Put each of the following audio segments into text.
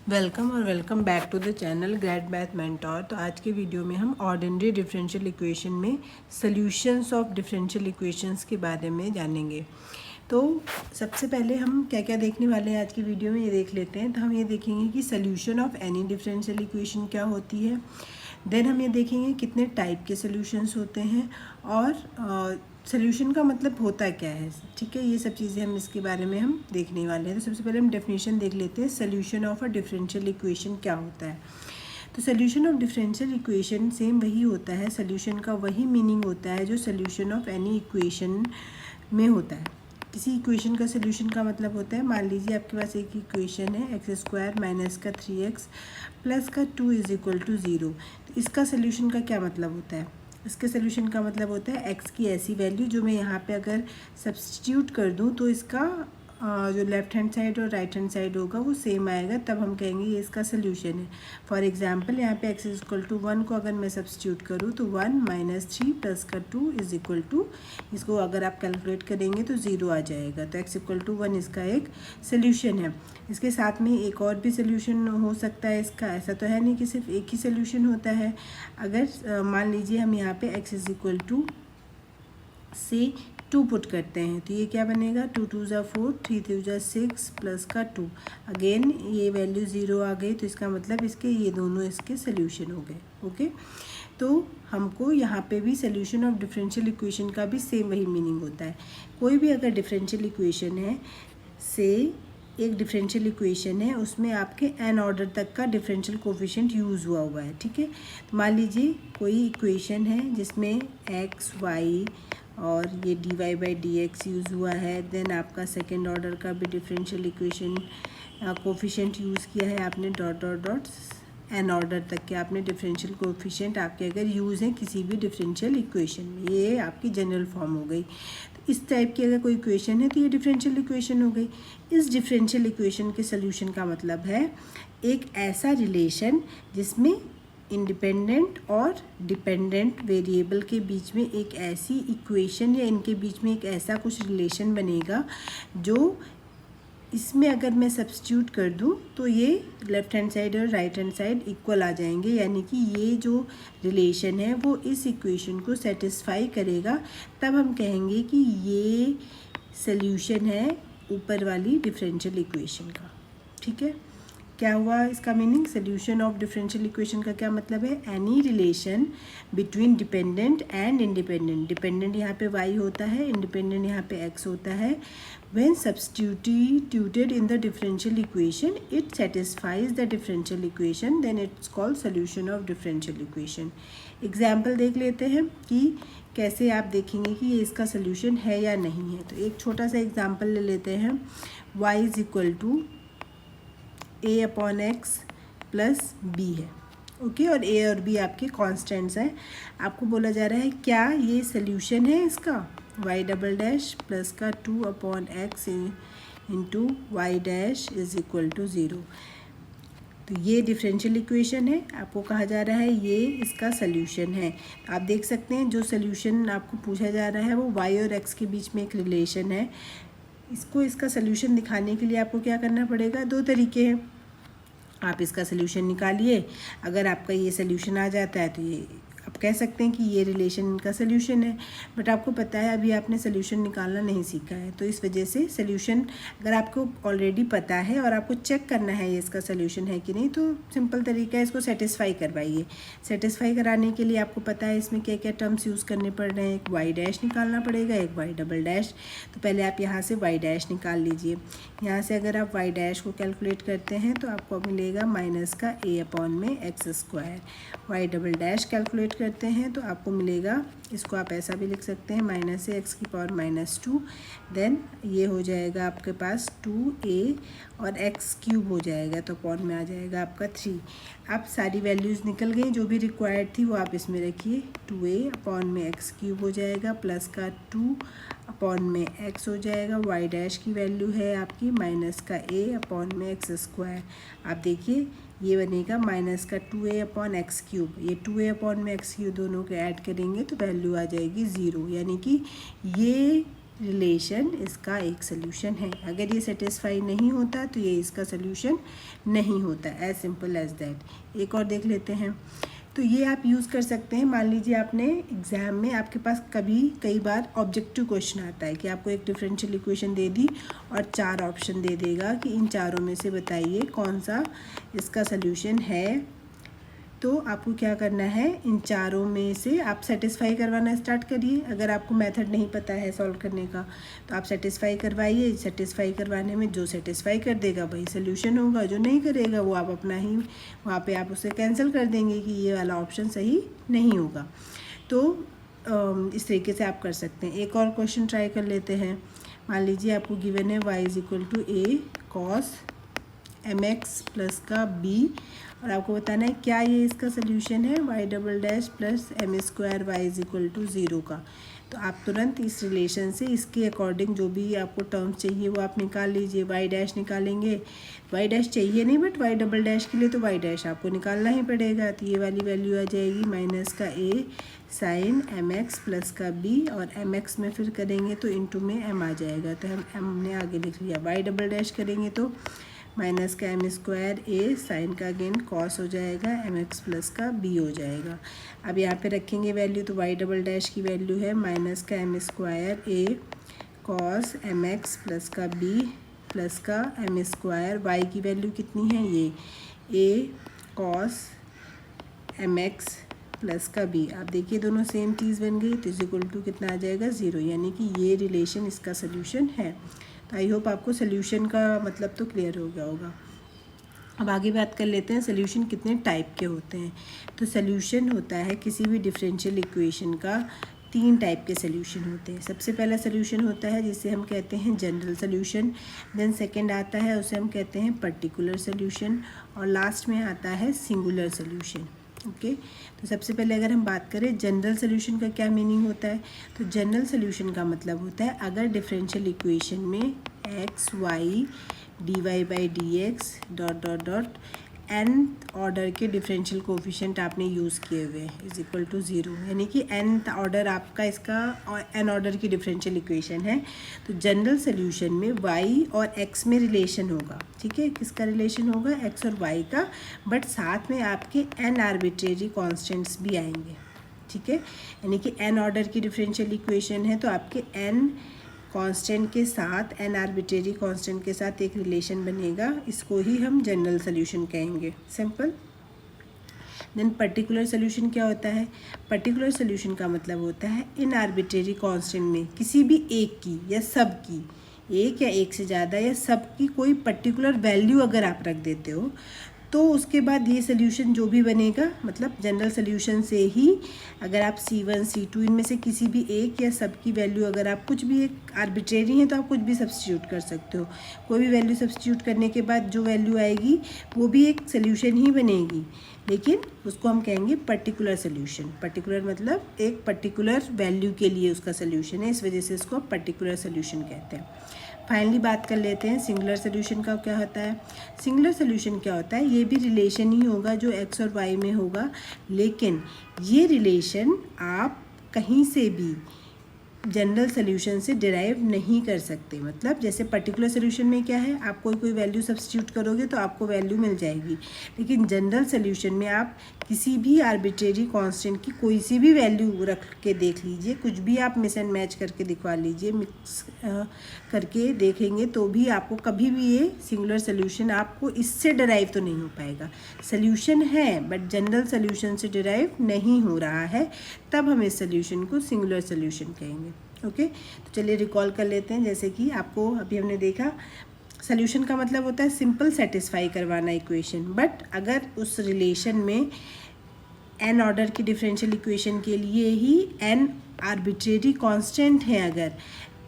Welcome और welcome back to the channel grade math mentor. तो आज के वीडियो में हम ऑर्डिनरी डिफरेंशियल इक्वेशन में सॉल्यूशंस ऑफ डिफरेंशियल इक्वेशंस के बारे में जानेंगे। तो सबसे पहले हम क्या क्या देखने वाले हैं आज की वीडियो में, ये देख लेते हैं। तो हम ये देखेंगे कि solution of any differential equation क्या होती है। देन हम ये देखेंगे कितने टाइप के सॉल्यूशंस होते हैं और सोल्यूशन का मतलब होता क्या है। ठीक है, ये सब चीज़ें हम इसके बारे में हम देखने वाले हैं। तो सबसे पहले हम डेफिनेशन देख लेते हैं, solution of a differential equation क्या होता है। तो solution of differential equation same वही होता है, सोल्यूशन का वही मीनिंग होता है जो सोल्यूशन ऑफ एनी इक्वेशन में होता है। किसी इक्वेशन का सोल्यूशन का मतलब होता है, मान लीजिए आपके पास एक इक्वेशन है x² माइनस का 3x प्लस का 2 इज इक्वल टू 0। तो इसका सोल्यूशन का क्या मतलब होता है। इसके सोल्यूशन का मतलब होता है x की ऐसी वैल्यू जो मैं यहाँ पे अगर सब्स्टिट्यूट कर दूँ तो इसका जो लेफ्ट हैंड साइड और राइट हैंड साइड होगा वो सेम आएगा, तब हम कहेंगे ये इसका सोल्यूशन है। फॉर एग्जांपल यहाँ पे x इज इक्वल टू 1 को अगर मैं सब्स्टिट्यूट करूँ तो 1 माइनस 3 प्लस का 2 इज इक्वल टू, इसको अगर आप कैलकुलेट करेंगे तो 0 आ जाएगा। तो x इक्वल टू 1 इसका एक सोल्यूशन है। इसके साथ में एक और भी सोल्यूशन हो सकता है इसका, ऐसा तो है नहीं कि सिर्फ एक ही सोल्यूशन होता है। अगर मान लीजिए हम यहाँ पे x इज इक्वल टू से 2 पुट करते हैं तो ये क्या बनेगा, 2 2 ज़ा 4, 3 3 ज़ा 6 प्लस का 2। अगेन ये वैल्यू 0 आ गई, तो इसका मतलब इसके ये दोनों इसके सोल्यूशन हो गए। ओके, तो हमको यहाँ पे भी सोल्यूशन ऑफ डिफरेंशियल इक्वेशन का भी सेम वही मीनिंग होता है। कोई भी अगर डिफरेंशियल इक्वेशन है, से एक डिफरेंशियल इक्वेशन है, उसमें आपके n ऑर्डर तक का डिफरेंशियल कोफिशिएंट यूज़ हुआ है। ठीक है, तो मान लीजिए कोई इक्वेशन है जिसमें x y और ये dy/dx यूज़ हुआ है। देन आपका सेकेंड ऑर्डर का भी डिफरेंशियल इक्वेशन कोफिशिएंट यूज़ किया है आपने, dot dot dot n order तक के आपने डिफरेंशियल कोफिशिएंट आपके अगर यूज़ हैं किसी भी डिफरेंशियल इक्वेशन में, ये आपकी जनरल फॉर्म हो गई। तो इस टाइप की अगर कोई इक्वेशन है तो ये डिफरेंशियल इक्वेशन हो गई। इस डिफरेंशियल इक्वेशन के सोल्यूशन का मतलब है एक ऐसा रिलेशन जिसमें इंडिपेंडेंट और डिपेंडेंट वेरिएबल के बीच में एक ऐसी इक्वेशन या इनके बीच में एक ऐसा कुछ रिलेशन बनेगा जो इसमें अगर मैं सब्स्टिट्यूट कर दूं तो ये लेफ्ट हैंड साइड और राइट हैंड साइड इक्वल आ जाएंगे, यानी कि ये जो रिलेशन है वो इस इक्वेशन को सेटिस्फाई करेगा। तब हम कहेंगे कि ये सल्यूशन है ऊपर वाली डिफरेंशियल इक्वेशन का। ठीक है, क्या हुआ इसका meaning, solution of differential equation का क्या मतलब है, any relation between dependent and independent. Dependent यहाँ पे y होता है, इंडिपेंडेंट यहाँ पे x होता है। When substituted in the differential equation it satisfies the differential equation, then it's called solution of differential equation. Example देख लेते हैं कि कैसे आप देखेंगे कि ये इसका सोल्यूशन है या नहीं है। तो एक छोटा सा एग्जाम्पल ले लेते हैं, y is equal to a/x plus b है। ओके, और a और b आपके कांस्टेंट्स हैं। आपको बोला जा रहा है क्या ये सोल्यूशन है इसका, y डबल डैश प्लस का 2/x into y dash is equal to 0। तो ये डिफरेंशियल इक्वेशन है, आपको कहा जा रहा है ये इसका सोल्यूशन है। आप देख सकते हैं जो सोल्यूशन आपको पूछा जा रहा है वो y और x के बीच में एक रिलेशन है। इसको इसका सोल्यूशन दिखाने के लिए आपको क्या करना पड़ेगा, दो तरीके हैं। आप इसका सोल्यूशन निकालिए, अगर आपका ये सोल्यूशन आ जाता है तो ये आप कह सकते हैं कि ये रिलेशन इनका सोल्यूशन है। बट आपको पता है अभी आपने सोल्यूशन निकालना नहीं सीखा है, तो इस वजह से सोल्यूशन अगर आपको ऑलरेडी पता है और आपको चेक करना है ये इसका सोल्यूशन है कि नहीं, तो सिंपल तरीका है, इसको सेटिस्फाई करवाइए। सेटिस्फाई कराने के लिए आपको पता है इसमें क्या क्या टर्म्स यूज़ करने पड़ रहे हैं। एक वाई डैश निकालना पड़ेगा, एक वाई डबल डैश। तो पहले आप यहाँ से वाई डैश निकाल लीजिए। यहाँ से अगर आप वाई डैश को कैलकुलेट करते हैं तो आपको मिलेगा माइनस का a/x²। Y double dash calculate करते हैं तो आपको मिलेगा, इसको आप ऐसा भी लिख सकते हैं, माइनस से x⁻²। देन ये हो जाएगा आपके पास 2a और x³ हो जाएगा, तो अपॉन में आ जाएगा आपका 3। अब सारी वैल्यूज़ निकल गई, जो भी रिक्वायर्ड थी वो आप इसमें रखिए। 2a अपॉन में x³ हो जाएगा प्लस का 2 अपॉन में x हो जाएगा। वाई डैश की वैल्यू है आपकी माइनस का a अपॉन में x²। आप देखिए ये बनेगा माइनस का 2a अपॉन x³। ये 2a अपॉन में x³ दोनों के ऐड करेंगे तो वैल्यू आ जाएगी 0, यानी कि ये रिलेशन इसका एक सोल्यूशन है। अगर ये सेटिस्फाई नहीं होता तो ये इसका सोल्यूशन नहीं होता। As simple as that. एक और देख लेते हैं। तो ये आप यूज़ कर सकते हैं। मान लीजिए आपने एग्ज़ाम में आपके पास कई बार ऑब्जेक्टिव क्वेश्चन आता है कि आपको एक डिफरेंशियल इक्वेशन दे दी और 4 ऑप्शन दे देगा कि इन चारों में से बताइए कौन सा इसका सोल्यूशन है। तो आपको क्या करना है, इन चारों में से आप सेटिस्फाई करवाना स्टार्ट करिए। अगर आपको मेथड नहीं पता है सॉल्व करने का तो आप सेटिस्फाई करवाइए। सेटिस्फाई करवाने में जो सेटिस्फाई कर देगा वही सोल्यूशन होगा, जो नहीं करेगा वो आप अपना ही वहाँ पे आप उसे कैंसिल कर देंगे कि ये वाला ऑप्शन सही नहीं होगा। तो इस तरीके से आप कर सकते हैं। एक और क्वेश्चन ट्राई कर लेते हैं। मान लीजिए आपको गिवन है y = a cos mx plus का b और आपको बताना है क्या ये इसका सोल्यूशन है y" प्लस m² y = 0 का। तो आप तुरंत इस रिलेशन से इसके अकॉर्डिंग जो भी आपको टर्म्स चाहिए वो आप निकाल लीजिए। y' निकालेंगे, y' चाहिए नहीं बट y" के लिए तो y' आपको निकालना ही पड़ेगा। तो ये वाली वैल्यू आ जाएगी -a sin mx प्लस का b और mx में फिर करेंगे तो इंटू में m आ जाएगा। तो हम हमने आगे लिख लिया। y" करेंगे तो -m² a साइन का अगेन कॉस हो जाएगा, mx प्लस का b हो जाएगा। अब यहाँ पे रखेंगे वैल्यू तो y" की वैल्यू है -m² a cos mx plus का b प्लस का m²। y की वैल्यू कितनी है, ये a cos mx प्लस का b। आप देखिए दोनों सेम चीज़ बन गई तो = कितना आ जाएगा 0, यानी कि ये रिलेशन इसका सोल्यूशन है। तो आई होप आपको सोल्यूशन का मतलब तो क्लियर हो गया होगा। अब आगे बात कर लेते हैं सोल्यूशन कितने टाइप के होते हैं। तो सोल्यूशन होता है किसी भी डिफरेंशियल इक्वेशन का 3 टाइप के सोल्यूशन होते हैं। सबसे पहला सोल्यूशन होता है जिसे हम कहते हैं जनरल सोल्यूशन। देन सेकंड आता है उसे हम कहते हैं पर्टिकुलर सोल्यूशन और लास्ट में आता है सिंगुलर सोल्यूशन। ओके तो सबसे पहले अगर हम बात करें जनरल सोल्यूशन का क्या मीनिंग होता है, तो जनरल सोल्यूशन का मतलब होता है अगर डिफरेंशियल इक्वेशन में x y dy/dx ... nth order के डिफरेंशियल कोफिशिएंट आपने यूज़ किए हुए हैं =0, यानी कि nth ऑर्डर आपका इसका n ऑर्डर की डिफरेंशियल इक्वेशन है। तो जनरल सोल्यूशन में y और x में रिलेशन होगा। ठीक है, किसका रिलेशन होगा, x और y का, बट साथ में आपके n आर्बिट्रेरी कॉन्स्टेंट्स भी आएंगे। ठीक है, यानी कि n ऑर्डर की डिफरेंशियल इक्वेशन है तो आपके n कांस्टेंट के साथ n आर्बिट्रेरी कांस्टेंट के साथ एक रिलेशन बनेगा, इसको ही हम जनरल सोल्यूशन कहेंगे। सिंपल। देन पर्टिकुलर सोल्यूशन क्या होता है, पर्टिकुलर सोल्यूशन का मतलब होता है इन आर्बिट्रेरी कांस्टेंट में किसी भी एक की या सब की, एक या एक से ज़्यादा या सब की कोई पर्टिकुलर वैल्यू अगर आप रख देते हो तो उसके बाद ये सोल्यूशन जो भी बनेगा, मतलब जनरल सोल्यूशन से ही अगर आप C1 C2 इनमें से किसी भी एक या सब की वैल्यू अगर आप कुछ भी एक आर्बिट्रेरी है तो आप कुछ भी सब्स्टिट्यूट कर सकते हो। कोई भी वैल्यू सब्स्टिट्यूट करने के बाद जो वैल्यू आएगी वो भी एक सोल्यूशन ही बनेगी, लेकिन उसको हम कहेंगे पर्टिकुलर सोल्यूशन। पर्टिकुलर मतलब एक पर्टिकुलर वैल्यू के लिए उसका सोल्यूशन है, इस वजह से इसको पर्टिकुलर सोल्यूशन कहते हैं। फाइनली बात कर लेते हैं सिंगुलर सोल्यूशन का क्या होता है। सिंगुलर सोल्यूशन क्या होता है, ये भी रिलेशन ही होगा जो x और y में होगा, लेकिन ये रिलेशन आप कहीं से भी जनरल सोल्यूशन से डिराइव नहीं कर सकते। मतलब जैसे पर्टिकुलर सोल्यूशन में क्या है, आप कोई वैल्यू सब्स्टिट्यूट करोगे तो आपको वैल्यू मिल जाएगी, लेकिन जनरल सोल्यूशन में आप किसी भी आर्बिट्रेरी कांस्टेंट की कोई सी भी वैल्यू रख के देख लीजिए, कुछ भी आप मिस एंड मैच करके दिखवा लीजिए, मिक्स करके देखेंगे तो भी आपको कभी भी ये सिंगुलर सोल्यूशन आपको इससे डिराइव तो नहीं हो पाएगा। सोल्यूशन है बट जनरल सोल्यूशन से डिराइव नहीं हो रहा है, तब हम इस सोल्यूशन को सिंगुलर सोल्यूशन कहेंगे। ओके तो चलिए रिकॉल कर लेते हैं। जैसे कि आपको अभी हमने देखा सोल्यूशन का मतलब होता है सिंपल सेटिस्फाई करवाना इक्वेशन, बट अगर उस रिलेशन में n ऑर्डर की डिफरेंशियल इक्वेशन के लिए ही n आर्बिट्रेरी कांस्टेंट है अगर,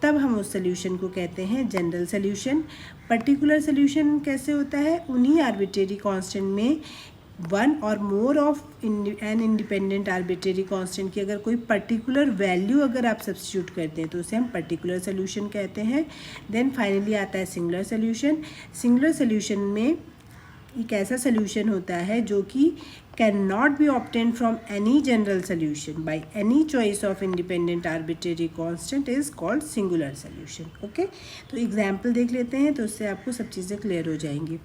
तब हम उस सोल्यूशन को कहते हैं जनरल सोल्यूशन। पर्टिकुलर सोल्यूशन कैसे होता है, उन्हीं आर्बिट्रेरी कांस्टेंट में वन और more of an independent arbitrary constant की अगर कोई पर्टिकुलर वैल्यू अगर आप सब्स्टिट्यूट करते हैं तो उसे हम पर्टिकुलर सोल्यूशन कहते हैं। देन फाइनली आता है सिंगुलर सोल्यूशन। सिंगुलर सोल्यूशन में एक ऐसा सोल्यूशन होता है जो कि can not be obtain from any general solution by any choice of independent arbitrary constant is called singular solution. Okay, तो एग्जाम्पल देख लेते हैं, तो उससे आपको सब चीज़ें क्लियर हो जाएंगी।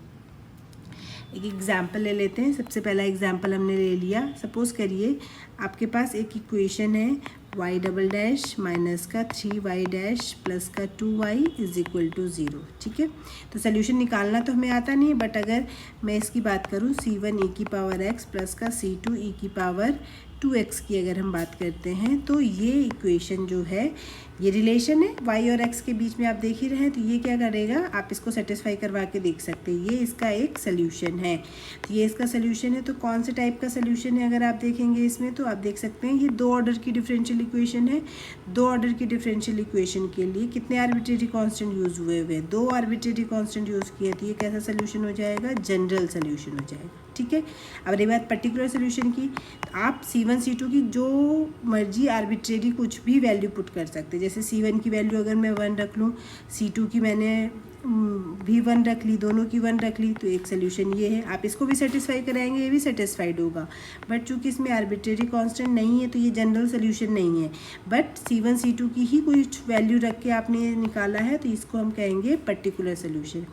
एक एग्जाम्पल ले लेते हैं। सबसे पहला एग्जाम्पल हमने ले लिया। सपोज करिए आपके पास एक इक्वेशन है y डबल डैश माइनस का 3y डैश प्लस का 2y इज इक्वल टू 0। ठीक है, तो सोल्यूशन निकालना तो हमें आता नहीं है, बट अगर मैं इसकी बात करूँ c1 e की पावर x प्लस का c2 e की पावर 2x की अगर हम बात करते हैं, तो ये इक्वेशन जो है, ये रिलेशन है y और x के बीच में, आप देख ही रहे हैं। तो ये क्या करेगा, आप इसको सेटिस्फाई करवा के देख सकते हैं। ये इसका एक सोल्यूशन है। तो ये इसका सोल्यूशन है। तो कौन से टाइप का सोल्यूशन है, अगर आप देखेंगे इसमें, तो आप देख सकते हैं ये 2 ऑर्डर की डिफरेंशियल इक्वेशन है। 2 ऑर्डर की डिफरेंशियल इक्वेशन के लिए कितने आर्बिट्रेरी कांस्टेंट यूज़ हुए हुए हैं? 2 आर्बिट्रेरी कांस्टेंट यूज़ किए। तो ये कैसा सोल्यूशन हो जाएगा? जनरल सोल्यूशन हो जाएगा। ठीक है, अब रही बात पर्टिकुलर सोल्यूशन की, तो आप C1 C2 की जो मर्जी आर्बिट्रेरी कुछ भी वैल्यू पुट कर सकते हैं। जैसे C1 की वैल्यू अगर मैं 1 रख लूँ, C2 की मैंने भी 1 रख ली, दोनों की 1 रख ली, तो एक सोल्यूशन ये है। आप इसको भी सेटिस्फाई कराएंगे, ये भी सेटिस्फाइड होगा। बट चूंकि इसमें आर्बिट्रेरी कांस्टेंट नहीं है, तो ये जनरल सोल्यूशन नहीं है। बट C1 C2 की ही कोई वैल्यू रख के आपने निकाला है, तो इसको हम कहेंगे पर्टिकुलर सोल्यूशन।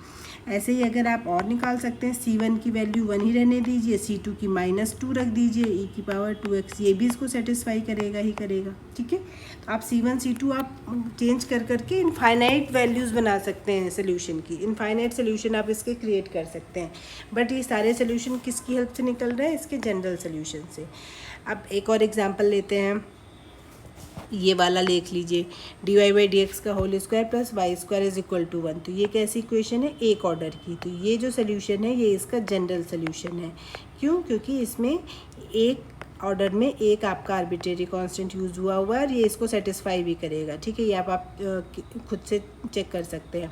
ऐसे ही अगर आप और निकाल सकते हैं, C1 की वैल्यू 1 ही रहने दीजिए, C2 की -2 रख दीजिए, e की पावर 2x, ये भी इसको सेटिस्फाई करेगा ही करेगा। ठीक है, तो आप C1 C2 आप चेंज कर करके इनफाइनाइट वैल्यूज़ बना सकते हैं सोल्यूशन की। इनफाइनाइट सोल्यूशन आप इसके क्रिएट कर सकते हैं। बट ये सारे सोल्यूशन किसकी हेल्प से निकल रहे हैं? इसके जनरल सोल्यूशन से। अब एक और एग्जाम्पल लेते हैं, ये वाला लिख लीजिए, dy/dx का whole square plus y square is equal to 1। तो ये कैसी इक्वेशन है? एक ऑर्डर की। तो ये जो सोल्यूशन है, ये इसका जनरल सोल्यूशन है। क्यों? क्योंकि इसमें एक ऑर्डर में एक आपका आर्बिट्रेरी कांस्टेंट यूज़ हुआ है और ये इसको सेटिस्फाई भी करेगा। ठीक है, ये आप खुद से चेक कर सकते हैं।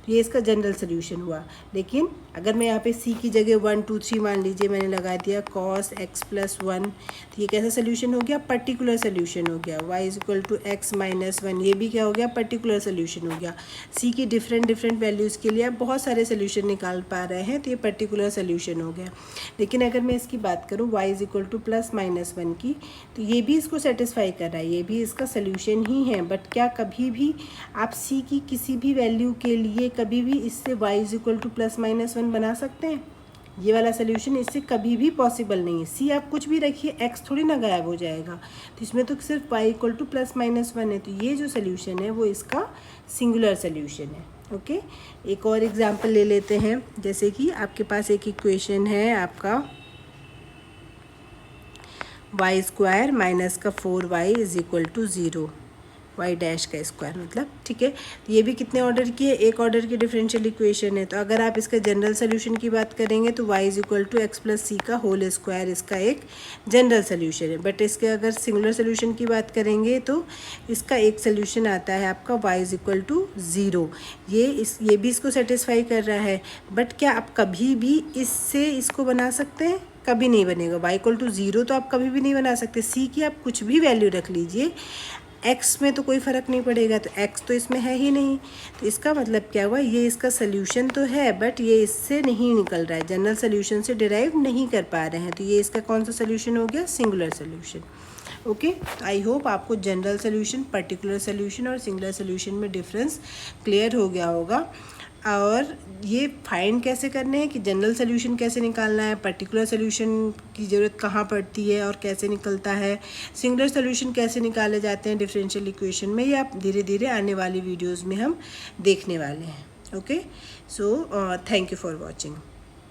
तो ये इसका जनरल सोल्यूशन हुआ। लेकिन अगर मैं यहाँ पे c की जगह 1 2 3 मान लीजिए मैंने लगा दिया cos x प्लस 1, तो ये कैसा सोल्यूशन हो गया? पर्टिकुलर सोल्यूशन हो गया। y is equal to x minus 1, ये भी क्या हो गया? पर्टिकुलर सोल्यूशन हो गया। c की डिफरेंट वैल्यूज़ के लिए आप बहुत सारे सोल्यूशन निकाल पा रहे हैं, तो ये पर्टिकुलर सोल्यूशन हो गया। लेकिन अगर मैं इसकी बात करूँ y is equal two plus minus 1 की, तो ये भी इसको सेटिस्फाई कर रहा है, ये भी इसका सोल्यूशन ही है। बट क्या कभी भी आप c की किसी भी वैल्यू के लिए कभी भी इससे y is equal two plus minus 1 बना सकते हैं? ये वाला सोल्यूशन इससे कभी भी पॉसिबल नहीं है। c आप कुछ भी रखिए, x थोड़ी ना गायब हो जाएगा। तो इसमें तो सिर्फ y equal two plus minus 1 है। तो ये जो सोल्यूशन है वो इसका सिंगुलर सोल्यूशन है। ओके, एक और एग्जांपल ले लेते हैं। जैसे कि आपके पास एक इक्वेशन है आपका y स्क्वायर माइनस का 4y is equal to 0, y dash का स्क्वायर मतलब। ठीक है, ये भी कितने ऑर्डर की है? एक ऑर्डर की डिफरेंशियल इक्वेशन है। तो अगर आप इसका जनरल सोल्यूशन की बात करेंगे, तो y is equal to x plus C का होल स्क्वायर इसका एक जनरल सोल्यूशन है। बट इसके अगर सिंगुलर सोल्यूशन की बात करेंगे, तो इसका एक सोल्यूशन आता है आपका y इज इक्वल टू 0। ये भी इसको सेटिस्फाई कर रहा है। बट क्या आप कभी भी इससे इसको बना सकते हैं? कभी नहीं बनेगा। y इक्वल टू 0 तो आप कभी भी नहीं बना सकते। c की आप कुछ भी वैल्यू रख लीजिए, x में तो कोई फ़र्क नहीं पड़ेगा, तो x तो इसमें है ही नहीं। तो इसका मतलब क्या हुआ? ये इसका सोल्यूशन तो है, बट ये इससे नहीं निकल रहा है, जनरल सोल्यूशन से डिराइव नहीं कर पा रहे हैं। तो ये इसका कौन सा सोल्यूशन हो गया? Singular solution. Okay, I hope आपको जनरल सोल्यूशन, पर्टिकुलर सोल्यूशन और सिंगुलर सोल्यूशन में डिफरेंस क्लियर हो गया होगा। और ये फाइंड कैसे करने हैं कि जनरल सोल्यूशन कैसे निकालना है, पर्टिकुलर सोल्यूशन की ज़रूरत कहाँ पड़ती है और कैसे निकलता है, सिंगुलर सोल्यूशन कैसे निकाले जाते हैं डिफरेंशियल इक्वेशन में, ये आप धीरे धीरे आने वाली वीडियोस में हम देखने वाले हैं। Okay, so thank you for watching.